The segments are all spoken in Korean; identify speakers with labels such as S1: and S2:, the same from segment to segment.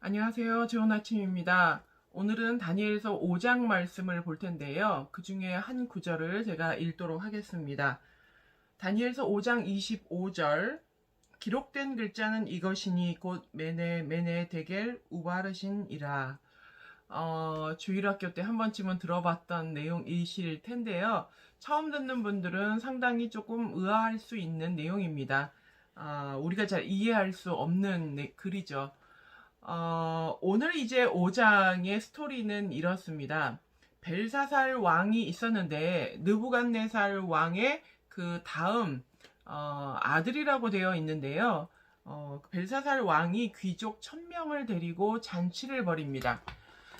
S1: 안녕하세요. 좋은 아침입니다. 오늘은 다니엘서 5장 말씀을 볼 텐데요. 그 중에 한 구절을 제가 읽도록 하겠습니다. 다니엘서 5장 25절 기록된 글자는 이것이니 곧 메네 데겔 우바르신이라. 주일학교 때 한 번쯤은 들어봤던 내용이실 텐데요. 처음 듣는 분들은 상당히 조금 의아할 수 있는 내용입니다. 우리가 잘 이해할 수 없는 글이죠. 오늘 이제 5장의 스토리는 이렇습니다. 벨사살 왕이 있었는데 느부갓네살 왕의 그 다음 아들이라고 되어 있는데요. 벨사살 왕이 귀족 1000명을 데리고 잔치를 벌입니다.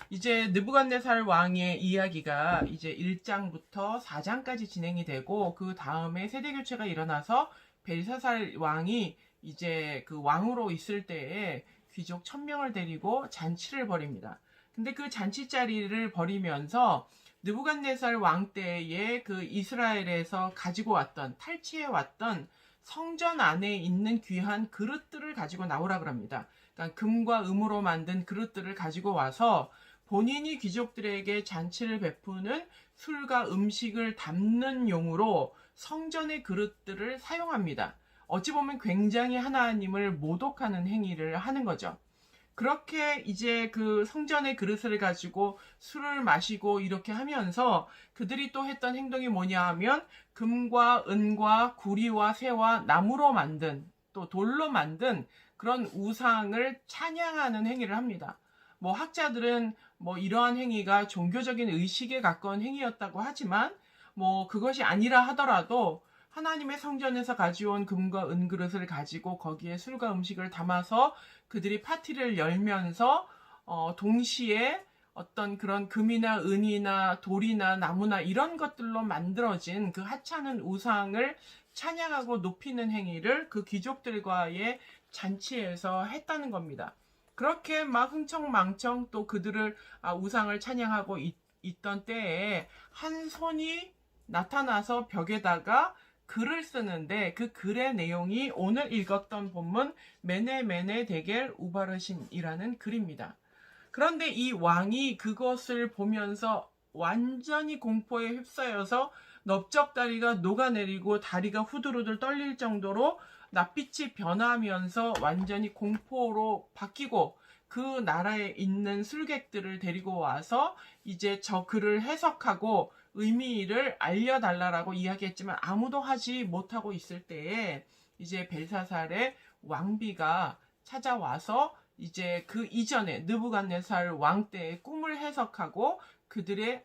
S1: 이제 느부갓네살 왕의 이야기가 이제 1장부터 4장까지 진행이 되고 그 다음에 세대 교체가 일어나서 벨사살 왕이 이제 그 왕으로 있을 때에 귀족 1000명을 데리고 잔치를 벌입니다. 근데 그 잔치 자리를 벌이면서 느부갓네살 왕 때에 그 이스라엘에서 가지고 왔던 탈취해 왔던 성전 안에 있는 귀한 그릇들을 가지고 나오라 그럽니다. 그러니까 금과 음으로 만든 그릇들을 가지고 와서 본인이 귀족들에게 잔치를 베푸는 술과 음식을 담는 용으로 성전의 그릇들을 사용합니다. 어찌 보면 굉장히 하나님을 모독하는 행위를 하는 거죠. 그렇게 이제 그 성전의 그릇을 가지고 술을 마시고 이렇게 하면서 그들이 또 했던 행동이 뭐냐 하면 금과 은과 구리와 쇠와 나무로 만든 또 돌로 만든 그런 우상을 찬양하는 행위를 합니다. 뭐 학자들은 뭐 이러한 행위가 종교적인 의식에 가까운 행위였다고 하지만 뭐 그것이 아니라 하더라도 하나님의 성전에서 가져온 금과 은그릇을 가지고 거기에 술과 음식을 담아서 그들이 파티를 열면서 동시에 어떤 그런 금이나 은이나 돌이나 나무나 이런 것들로 만들어진 그 하찮은 우상을 찬양하고 높이는 행위를 그 귀족들과의 잔치에서 했다는 겁니다. 그렇게 막 흥청망청 또 그들을 우상을 찬양하고 있던 때에 한 손이 나타나서 벽에다가 글을 쓰는데 그 글의 내용이 오늘 읽었던 본문 메네 데겔 우바르신이라는 글입니다. 그런데 이 왕이 그것을 보면서 완전히 공포에 휩싸여서 넓적다리가 녹아내리고 다리가 후들후들 떨릴 정도로 낯빛이 변하면서 완전히 공포로 바뀌고 그 나라에 있는 술객들을 데리고 와서 이제 저 글을 해석하고 의미를 알려달라고 이야기했지만 아무도 하지 못하고 있을 때에 이제 벨사살의 왕비가 찾아와서 이제 그 이전에 느부갓네살 왕 때의 꿈을 해석하고 그들의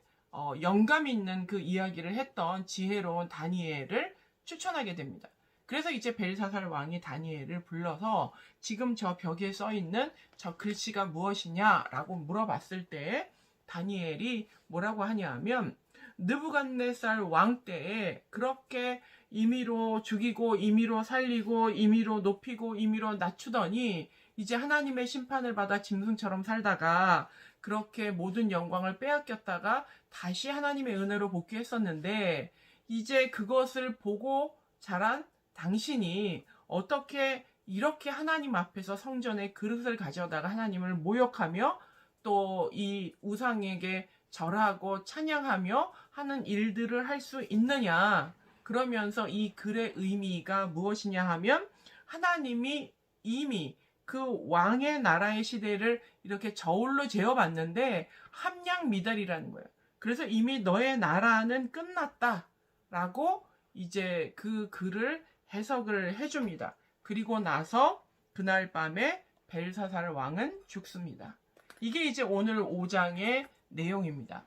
S1: 영감 있는 그 이야기를 했던 지혜로운 다니엘을 추천하게 됩니다. 그래서 이제 벨사살 왕이 다니엘을 불러서 지금 저 벽에 써 있는 저 글씨가 무엇이냐라고 물어봤을 때 다니엘이 뭐라고 하냐면 느부갓네살 왕 때에 그렇게 임의로 죽이고 임의로 살리고 임의로 높이고 임의로 낮추더니 이제 하나님의 심판을 받아 짐승처럼 살다가 그렇게 모든 영광을 빼앗겼다가 다시 하나님의 은혜로 복귀했었는데 이제 그것을 보고 자란 당신이 어떻게 이렇게 하나님 앞에서 성전에 그릇을 가져다가 하나님을 모욕하며 또 이 우상에게 절하고 찬양하며 하는 일들을 할 수 있느냐. 그러면서 이 글의 의미가 무엇이냐 하면 하나님이 이미 그 왕의 나라의 시대를 이렇게 저울로 재어봤는데 함량미달이라는 거예요. 그래서 이미 너의 나라는 끝났다라고 이제 그 글을 해석을 해줍니다. 그리고 나서 그날 밤에 벨사살 왕은 죽습니다. 이게 이제 오늘 5장의 내용입니다.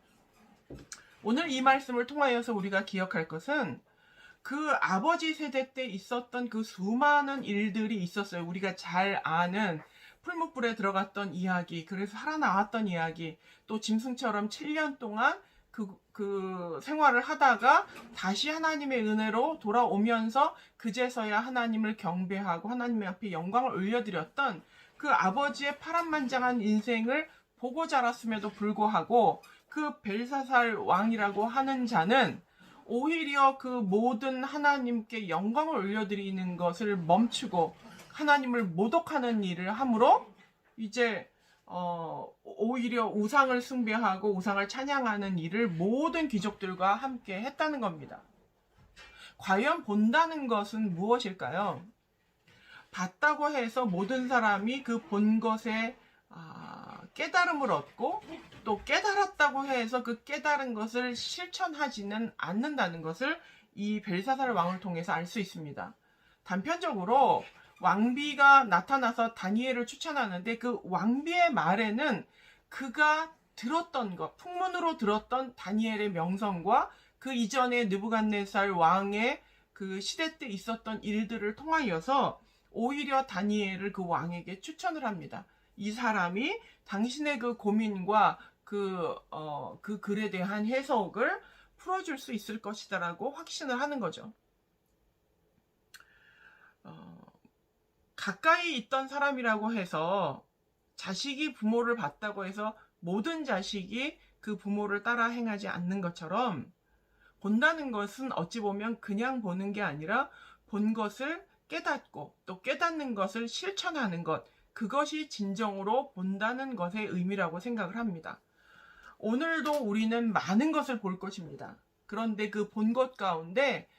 S1: 오늘 이 말씀을 통하여서 우리가 기억할 것은 그 아버지 세대 때 있었던 그 수많은 일들이 있었어요. 우리가 잘 아는 풀무불에 들어갔던 이야기, 그래서 살아나왔던 이야기, 또 짐승처럼 7년 동안 그 생활을 하다가 다시 하나님의 은혜로 돌아오면서 그제서야 하나님을 경배하고 하나님 앞에 영광을 올려드렸던 그 아버지의 파란만장한 인생을 보고 자랐음에도 불구하고 그 벨사살 왕이라고 하는 자는 오히려 그 모든 하나님께 영광을 올려드리는 것을 멈추고 하나님을 모독하는 일을 함으로 이제 오히려 우상을 숭배하고 우상을 찬양하는 일을 모든 귀족들과 함께 했다는 겁니다. 과연 본다는 것은 무엇일까요? 봤다고 해서 모든 사람이 그 본 것에 깨달음을 얻고 또 깨달았다고 해서 그 깨달은 것을 실천하지는 않는다는 것을 이 벨사살 왕을 통해서 알 수 있습니다. 단편적으로 왕비가 나타나서 다니엘을 추천하는데 그 왕비의 말에는 그가 들었던 것, 풍문으로 들었던 다니엘의 명성과 그 이전에 느부갓네살 왕의 그 시대 때 있었던 일들을 통하여서 오히려 다니엘을 그 왕에게 추천을 합니다. 이 사람이 당신의 그 고민과 그 글에 대한 해석을 풀어줄 수 있을 것이다라고 확신을 하는 거죠. 가까이 있던 사람이라고 해서 자식이 부모를 봤다고 해서 모든 자식이 그 부모를 따라 행하지 않는 것처럼 본다는 것은 어찌 보면 그냥 보는 게 아니라 본 것을 깨닫고 또 깨닫는 것을 실천하는 것, 그것이 진정으로 본다는 것의 의미라고 생각을 합니다. 오늘도 우리는 많은 것을 볼 것입니다. 그런데 그 본 것 가운데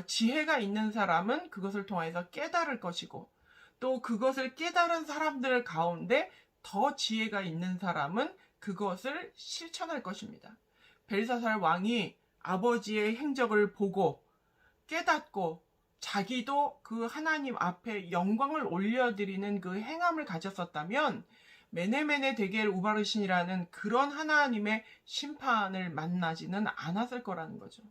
S1: 지혜가 있는 사람은 그것을 통해서 깨달을 것이고 또 그것을 깨달은 사람들 가운데 더 지혜가 있는 사람은 그것을 실천할 것입니다. 벨사살 왕이 아버지의 행적을 보고 깨닫고 자기도 그 하나님 앞에 영광을 올려드리는 그 행함을 가졌었다면 메네메네 데겔 우바르신이라는 그런 하나님의 심판을 만나지는 않았을 거라는 거죠.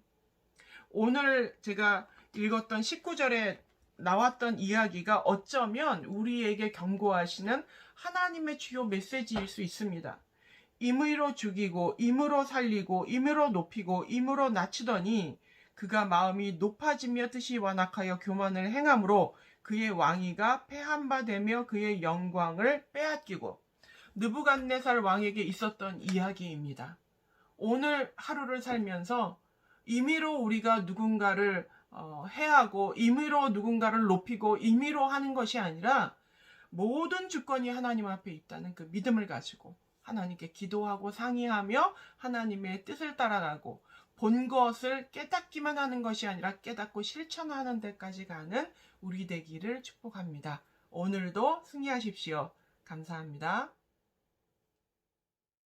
S1: 오늘 제가 읽었던 19절에 나왔던 이야기가 어쩌면 우리에게 경고하시는 하나님의 주요 메시지일 수 있습니다. 임의로 죽이고 임의로 살리고 임의로 높이고 임의로 낮추더니 그가 마음이 높아지며 뜻이 완악하여 교만을 행함으로 그의 왕위가 패한 바 되며 그의 영광을 빼앗기고 느부갓네살 왕에게 있었던 이야기입니다. 오늘 하루를 살면서 임의로 우리가 누군가를 해하고 임의로 누군가를 높이고 임의로 하는 것이 아니라 모든 주권이 하나님 앞에 있다는 그 믿음을 가지고 하나님께 기도하고 상의하며 하나님의 뜻을 따라가고 본 것을 깨닫기만 하는 것이 아니라 깨닫고 실천하는 데까지 가는 우리 되기를 축복합니다. 오늘도 승리하십시오. 감사합니다.